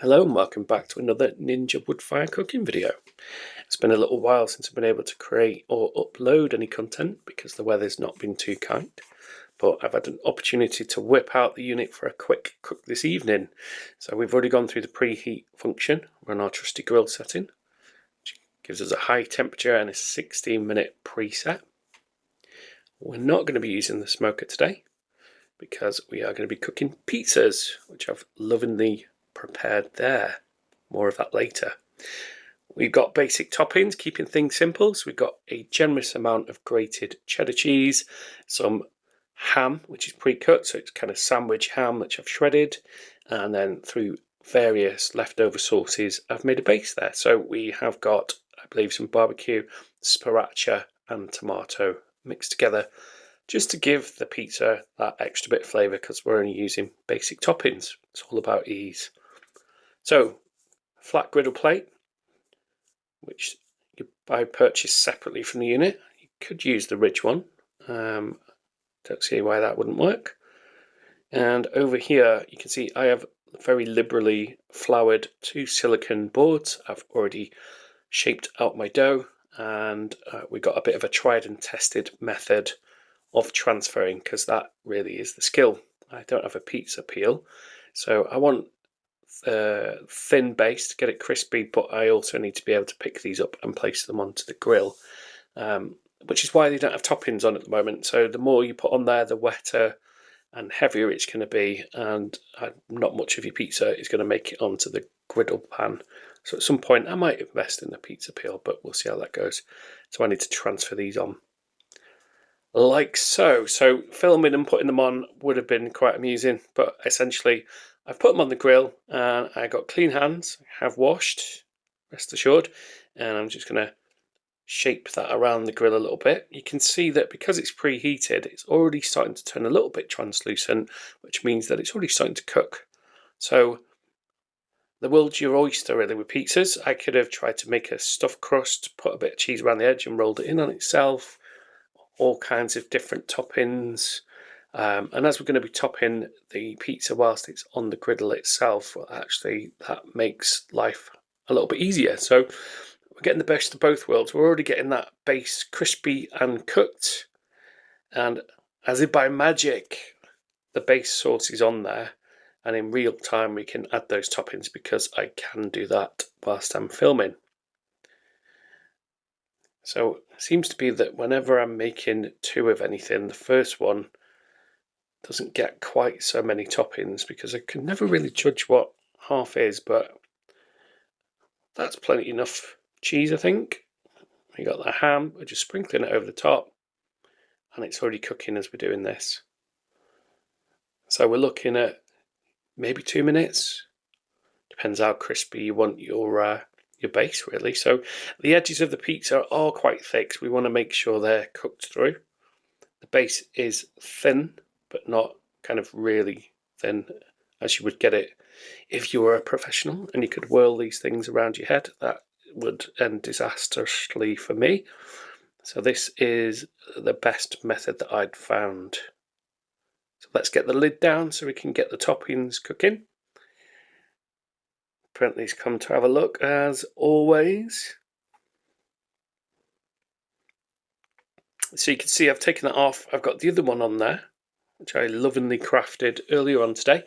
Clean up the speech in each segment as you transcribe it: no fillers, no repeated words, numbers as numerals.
Hello and welcome back to another Ninja Woodfire cooking video. It's been a little while since I've been able to create or upload any content because the weather's not been too kind, but I've had an opportunity to whip out the unit for a quick cook this evening. So we've already gone through the preheat function. We're on our trusty grill setting, which gives us a high temperature and a 16-minute preset. We're not going to be using the smoker today because we are going to be cooking pizzas, which I've lovingly prepared there. More of that later. We've got basic toppings, keeping things simple. So we've got a generous amount of grated cheddar cheese, some ham, which is pre-cut, so it's kind of sandwich ham, which I've shredded, and then through various leftover sauces, I've made a base there. So we have got, I believe, some barbecue, sriracha, and tomato mixed together, just to give the pizza that extra bit of flavour because we're only using basic toppings. It's all about ease. So, flat griddle plate, which I purchased separately from the unit. You could use the ridge one. Don't see why that wouldn't work. And over here, you can see I have very liberally floured 2 silicone boards. I've already shaped out my dough, and we got a bit of a tried and tested method of transferring because that really is the skill. I don't have a pizza peel, so I want thin base to get it crispy, but I also need to be able to pick these up and place them onto the grill, which is why they don't have toppings on at the moment. So the more you put on there, the wetter and heavier it's going to be, and not much of your pizza is going to make it onto the griddle pan. So at some point I might invest in the pizza peel, but we'll see how that goes. So I need to transfer these on like so. So filming and putting them on would have been quite amusing, but essentially I've put them on the grill and I got clean hands, have washed, rest assured, and I'm just going to shape that around the grill a little bit. You can see that because it's preheated, it's already starting to turn a little bit translucent, which means that it's already starting to cook. So the world's your oyster really with pizzas. I could have tried to make a stuffed crust, put a bit of cheese around the edge and rolled it in on itself, all kinds of different toppings. And as we're going to be topping the pizza whilst it's on the griddle itself, well, actually that makes life a little bit easier. So we're getting the best of both worlds. We're already getting that base crispy and cooked, and as if by magic, the base sauce is on there, and in real time we can add those toppings because I can do that whilst I'm filming. So it seems to be that whenever I'm making 2 of anything, the first one doesn't get quite so many toppings because I can never really judge what half is, but that's plenty enough cheese, I think. We got the ham, we're just sprinkling it over the top, and it's already cooking as we're doing this. So we're looking at maybe 2 minutes. Depends how crispy you want your base, really. So the edges of the pizza are quite thick, so we want to make sure they're cooked through. The base is thin, but not kind of really thin as you would get it if you were a professional and you could whirl these things around your head. That would end disastrously for me. So this is the best method that I'd found. So let's get the lid down so we can get the toppings cooking. Apparently's come to have a look as always. So you can see I've taken that off. I've got the other one on there, which I lovingly crafted earlier on today.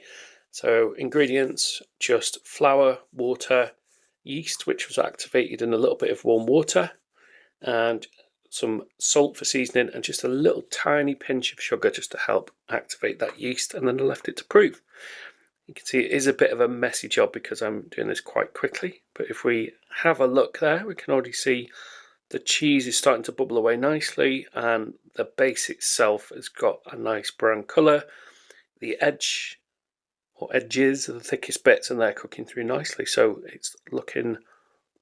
So ingredients, just flour, water, yeast, which was activated in a little bit of warm water, and some salt for seasoning, and just a little tiny pinch of sugar just to help activate that yeast, and then I left it to proof. You can see it is a bit of a messy job because I'm doing this quite quickly, but if we have a look there, we can already see the cheese is starting to bubble away nicely, and the base itself has got a nice brown colour. The edge or edges are the thickest bits, and they're cooking through nicely, so it's looking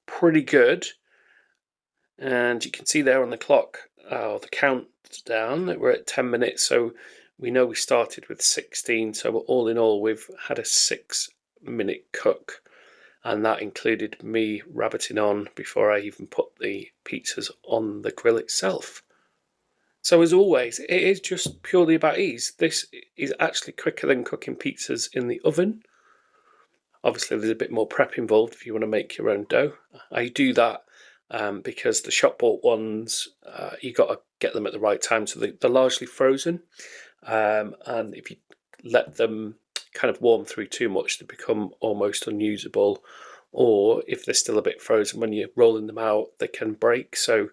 pretty good. And you can see there on the clock, the countdown, that we're at 10 minutes, so we know we started with 16, so all in all we've had a 6-minute cook, and that included me rabbiting on before I even put the pizzas on the grill itself. So as always, it is just purely about ease. This is actually quicker than cooking pizzas in the oven. Obviously there's a bit more prep involved if you want to make your own dough. I do that because the shop bought ones, you got to get them at the right time, so they're largely frozen, and if you let them kind of warm through too much, they become almost unusable, or if they're still a bit frozen when you're rolling them out, they can break. So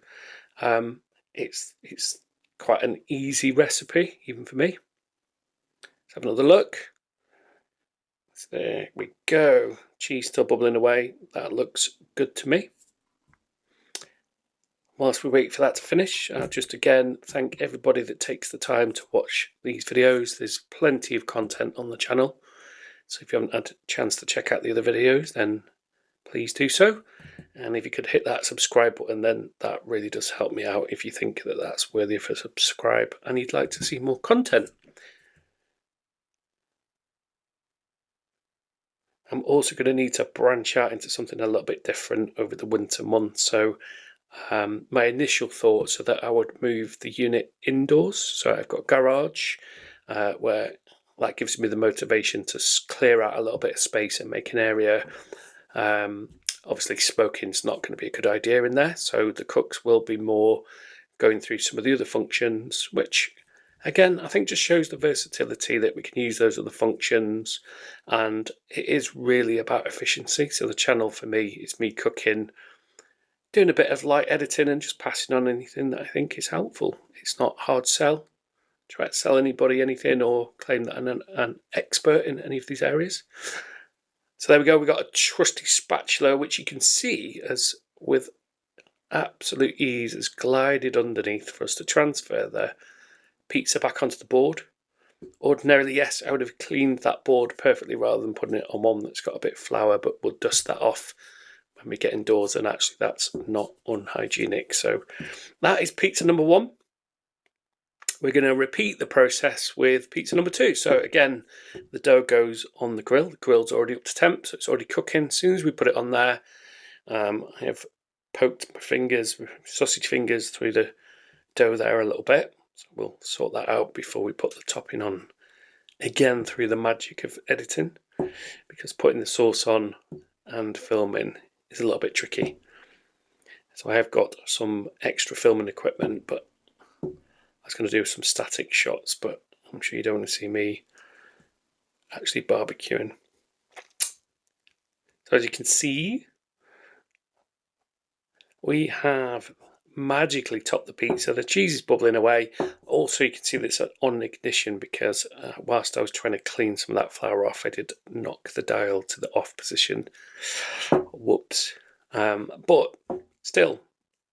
it's quite an easy recipe even for me. Let's have another look. So there we go. Cheese still bubbling away. That looks good to me. Whilst we wait for that to finish, I'll just again thank everybody that takes the time to watch these videos. There's plenty of content on the channel, so if you haven't had a chance to check out the other videos, then please do so. And if you could hit that subscribe button, then that really does help me out if you think that that's worthy of a subscribe and you'd like to see more content. I'm also going to need to branch out into something a little bit different over the winter months. So my initial thoughts are that I would move the unit indoors. So I've got a garage where that gives me the motivation to clear out a little bit of space and make an area. Obviously smoking's not going to be a good idea in there, so the cooks will be more going through some of the other functions, which again I think just shows the versatility that we can use those other functions, and it is really about efficiency. So the channel for me is me cooking, doing a bit of light editing and just passing on anything that I think is helpful. It's not hard sell. Try to sell anybody anything or claim that I'm an expert in any of these areas. So there we go. We've got a trusty spatula, which you can see as with absolute ease has glided underneath for us to transfer the pizza back onto the board. Ordinarily, yes, I would have cleaned that board perfectly rather than putting it on one that's got a bit of flour, but we'll dust that off when we get indoors, and actually that's not unhygienic. So that is pizza number 1. We're going to repeat the process with pizza number 2. So again, the dough goes on the grill. The grill's already up to temp, so it's already cooking. As soon as we put it on there, I have poked my fingers, sausage fingers, through the dough there a little bit. So we'll sort that out before we put the topping on. Again, through the magic of editing, because putting the sauce on and filming is a little bit tricky. So I have got some extra filming equipment, but I was going to do some static shots, but I'm sure you don't want to see me actually barbecuing. So as you can see, we have magically topped the pizza. The cheese is bubbling away. Also, you can see that it's on ignition because whilst I was trying to clean some of that flour off, I did knock the dial to the off position. Whoops. But still,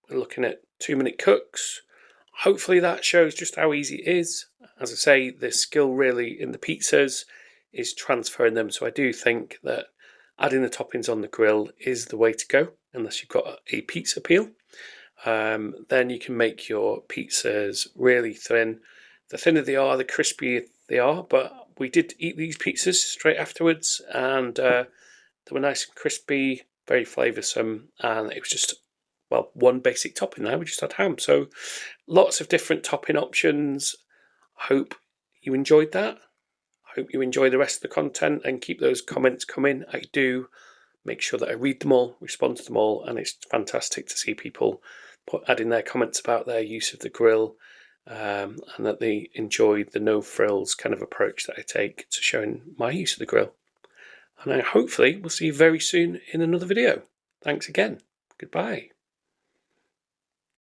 we're looking at 2-minute cooks. Hopefully that shows just how easy it is. As I say, the skill really in the pizzas is transferring them. So I do think that adding the toppings on the grill is the way to go, unless you've got a pizza peel. Then you can make your pizzas really thin. The thinner they are, the crispier they are. But we did eat these pizzas straight afterwards, and they were nice and crispy, very flavoursome, and it was just, well, one basic topping there. We just had ham. So lots of different topping options. Hope you enjoyed that. Hope you enjoy the rest of the content and keep those comments coming. I do make sure that I read them all, respond to them all, and it's fantastic to see people adding their comments about their use of the grill, and that they enjoyed the no frills kind of approach that I take to showing my use of the grill. And I hopefully will see you very soon in another video. Thanks again. Goodbye.